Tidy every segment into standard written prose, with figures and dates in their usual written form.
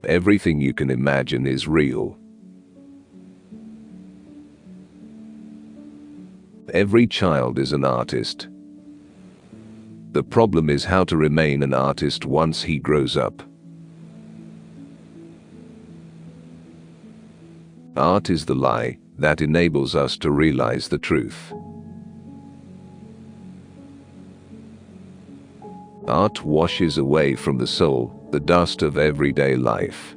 Everything you can imagine is real. Every child is an artist. The problem is how to remain an artist once he grows up. Art is the lie that enables us to realize the truth. Art washes away from the soul the dust of everyday life.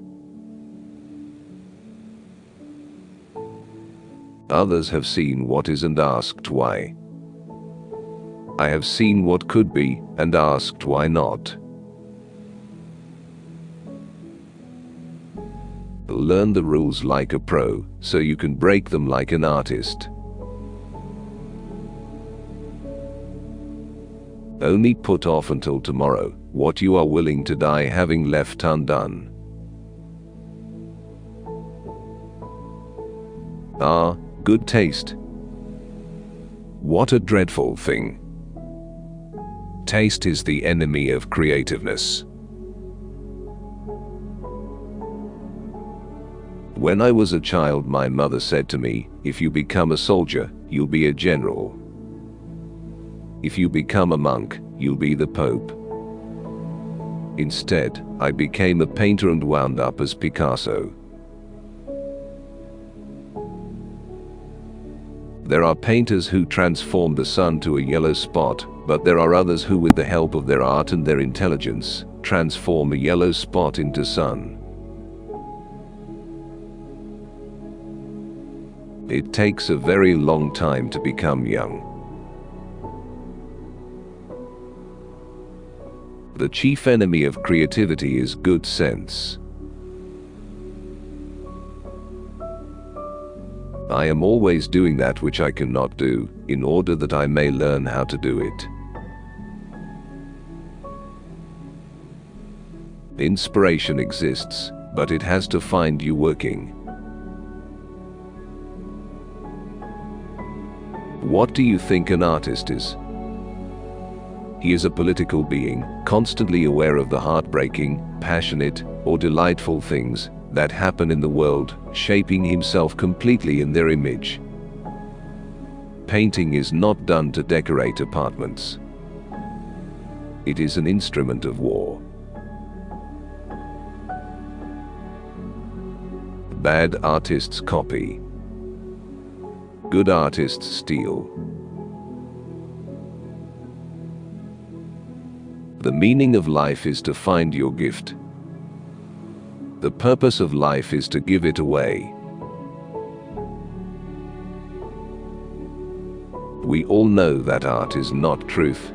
Others have seen what is and asked why. I have seen what could be and asked why not. Learn the rules like a pro, so you can break them like an artist. Only put off until tomorrow what you are willing to die having left undone. Ah, good taste. What a dreadful thing. Taste is the enemy of creativeness. When I was a child, my mother said to me, "If you become a soldier, you'll be a general. If you become a monk, you'll be the Pope." Instead, I became a painter and wound up as Picasso. There are painters who transform the sun to a yellow spot, but there are others who, with the help of their art and their intelligence, transform a yellow spot into sun. It takes a very long time to become young. The chief enemy of creativity is good sense. I am always doing that which I cannot do, in order that I may learn how to do it. Inspiration exists, but it has to find you working. What do you think an artist is? He is a political being, constantly aware of the heartbreaking, passionate, or delightful things that happen in the world, shaping himself completely in their image. Painting is not done to decorate apartments. It is an instrument of war. Bad artists copy. Good artists steal. The meaning of life is to find your gift. The purpose of life is to give it away. We all know that art is not truth.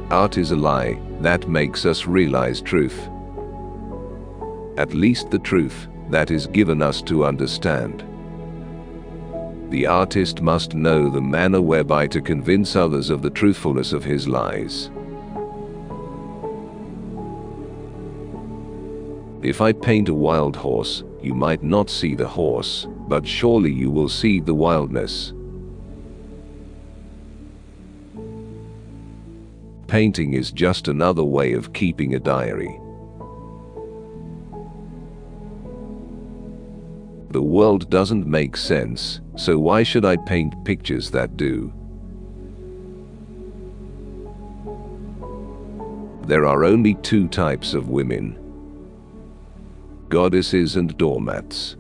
Art is a lie that makes us realize truth. At least the truth that is given us to understand. The artist must know the manner whereby to convince others of the truthfulness of his lies. If I paint a wild horse, you might not see the horse, but surely you will see the wildness. Painting is just another way of keeping a diary. The world doesn't make sense, so why should I paint pictures that do? There are only two types of women: goddesses and doormats.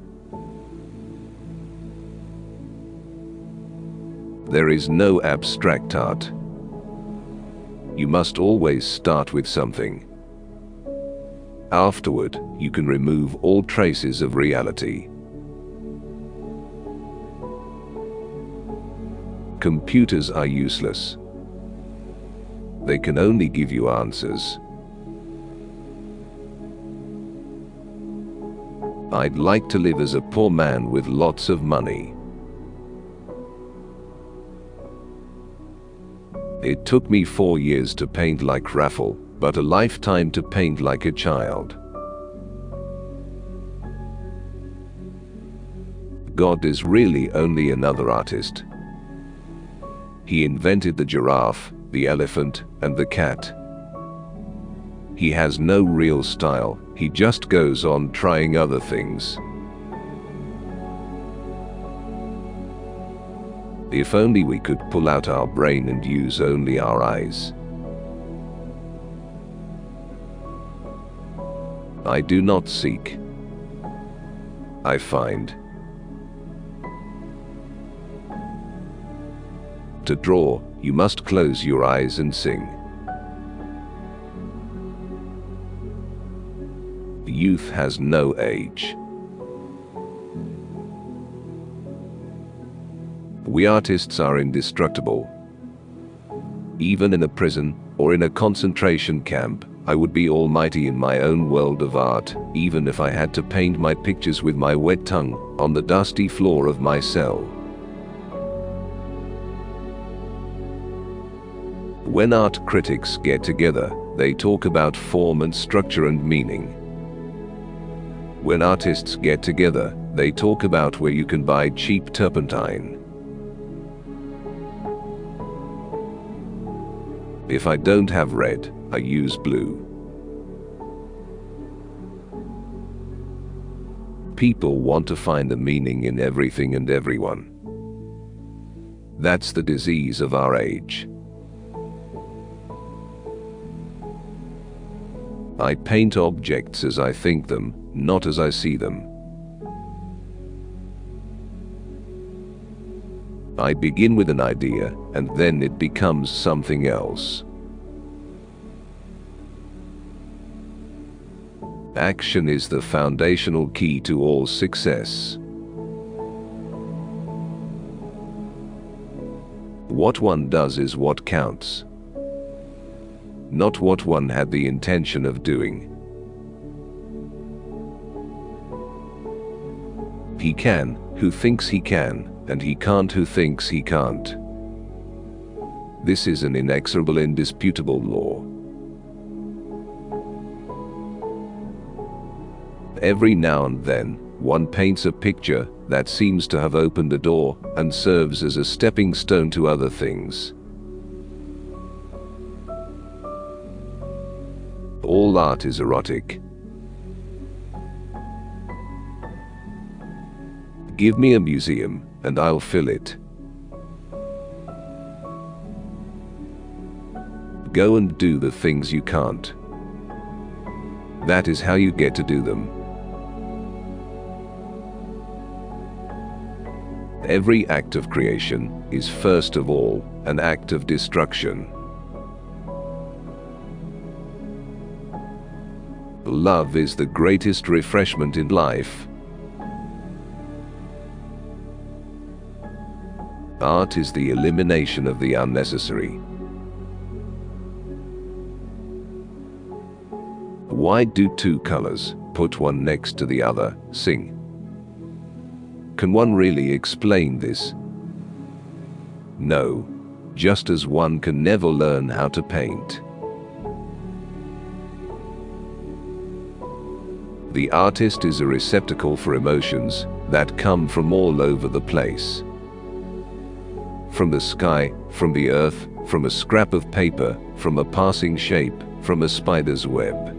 There is no abstract art. You must always start with something. Afterward, you can remove all traces of reality. Computers are useless. They can only give you answers. I'd like to live as a poor man with lots of money. It took me 4 years to paint like Raphael, but a lifetime to paint like a child. God is really only another artist. He invented the giraffe, the elephant, and the cat. He has no real style, he just goes on trying other things. If only we could pull out our brain and use only our eyes. I do not seek. I find. To draw, you must close your eyes and sing. Youth has no age. We artists are indestructible. Even in a prison or in a concentration camp, I would be almighty in my own world of art, even if I had to paint my pictures with my wet tongue on the dusty floor of my cell. When art critics get together, they talk about form and structure and meaning. When artists get together, they talk about where you can buy cheap turpentine. If I don't have red, I use blue. People want to find a meaning in everything and everyone. That's the disease of our age. I paint objects as I think them, not as I see them. I begin with an idea, and then it becomes something else. Action is the foundational key to all success. What one does is what counts, not what one had the intention of doing. He can, who thinks he can, and he can't, who thinks he can't. This is an inexorable, indisputable law. Every now and then, one paints a picture that seems to have opened a door and serves as a stepping stone to other things. All art is erotic. Give me a museum, and I'll fill it. Go and do the things you can't. That is how you get to do them. Every act of creation is first of all an act of destruction. Love is the greatest refreshment in life. Art is the elimination of the unnecessary. Why do two colors, put one next to the other, sing? Can one really explain this? No, just as one can never learn how to paint. The artist is a receptacle for emotions that come from all over the place. From the sky, from the earth, from a scrap of paper, from a passing shape, from a spider's web.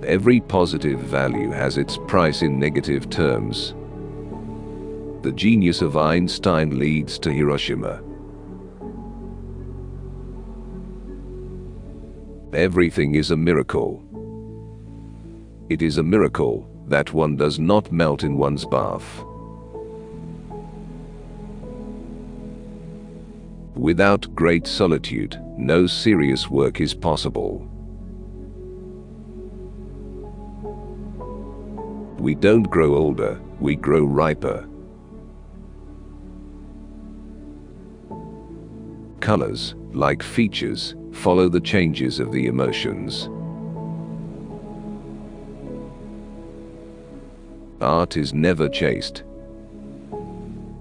Every positive value has its price in negative terms. The genius of Einstein leads to Hiroshima. Everything is a miracle. It is a miracle that one does not melt in one's bath. Without great solitude, no serious work is possible. We don't grow older, we grow riper. Colors, like features, follow the changes of the emotions. Art is never chaste.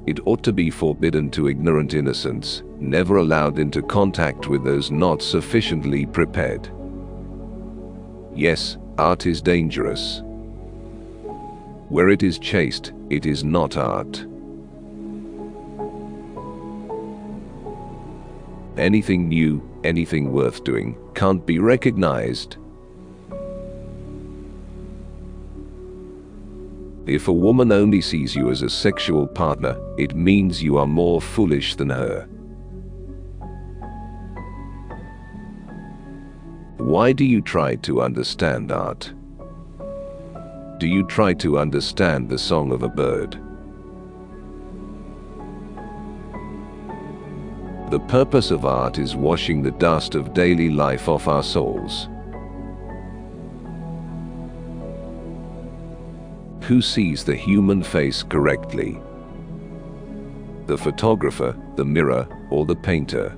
It ought to be forbidden to ignorant innocents, never allowed into contact with those not sufficiently prepared. Yes, art is dangerous. Where it is chaste, it is not art. Anything new, anything worth doing, can't be recognized. If a woman only sees you as a sexual partner, it means you are more foolish than her. Why do you try to understand art? Do you try to understand the song of a bird? The purpose of art is washing the dust of daily life off our souls. Who sees the human face correctly? The photographer, the mirror, or the painter?